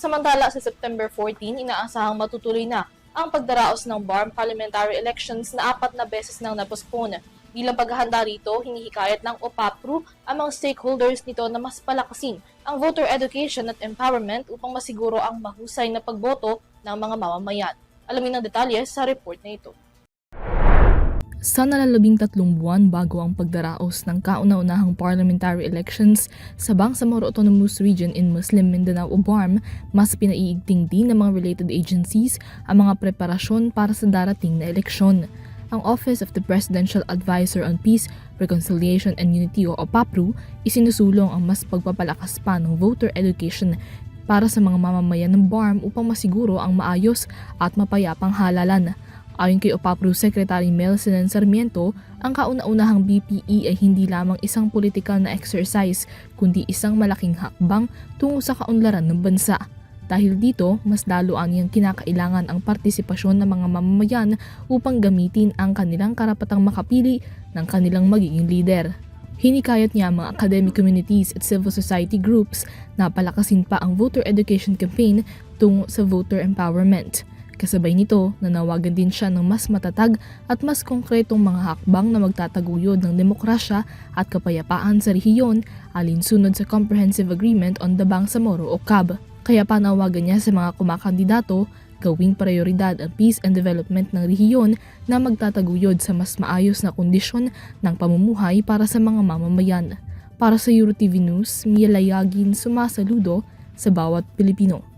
Samantala sa September 14, inaasahang matutuloy na ang pagdaraos ng BARM parliamentary elections na 4 na beses nang napospone. Bilang paghahanda rito, hinihikayat ng OPAPRU ang mga stakeholders nito na mas palakasin ang voter education at empowerment upang masiguro ang mahusay na pagboto ng mga mamamayan. Alamin ang detalye sa report na ito. Sa nalalabing 3 buwan bago ang pagdaraos ng kauna-unahang parliamentary elections sa Bangsamoro Autonomous Region in Muslim Mindanao o BARM, mas pinaiigting din ng mga related agencies ang mga preparasyon para sa darating na eleksyon. Ang Office of the Presidential Advisor on Peace, Reconciliation and Unity o OPAPRU, isinusulong ang mas pagpapalakas pa ng voter education para sa mga mamamayan ng BARM upang masiguro ang maayos at mapayapang halalan. Ayon kay OPAPRU Secretary Mel Sinan Sarmiento, ang kauna-unahang BPE ay hindi lamang isang political na exercise, kundi isang malaking hakbang tungo sa kaunlaran ng bansa. Dahil dito, mas lalo niyang kinakailangan ang partisipasyon ng mga mamamayan upang gamitin ang kanilang karapatang makapili ng kanilang magiging leader. Hinikayat niya ang mga academic communities at civil society groups na palakasin pa ang voter education campaign tungo sa voter empowerment. Kasabay nito, nanawagan din siya ng mas matatag at mas konkretong mga hakbang na magtataguyod ng demokrasya at kapayapaan sa rehiyon alinsunod sa Comprehensive Agreement on the Bangsamoro o CAB. Kaya panawagan niya sa mga kumakandidato gawing prioridad ang peace and development ng rehiyon na magtataguyod sa mas maayos na kondisyon ng pamumuhay para sa mga mamamayan. Para sa EuroTV News, Mia Layagin, sumasaludo sa bawat Pilipino.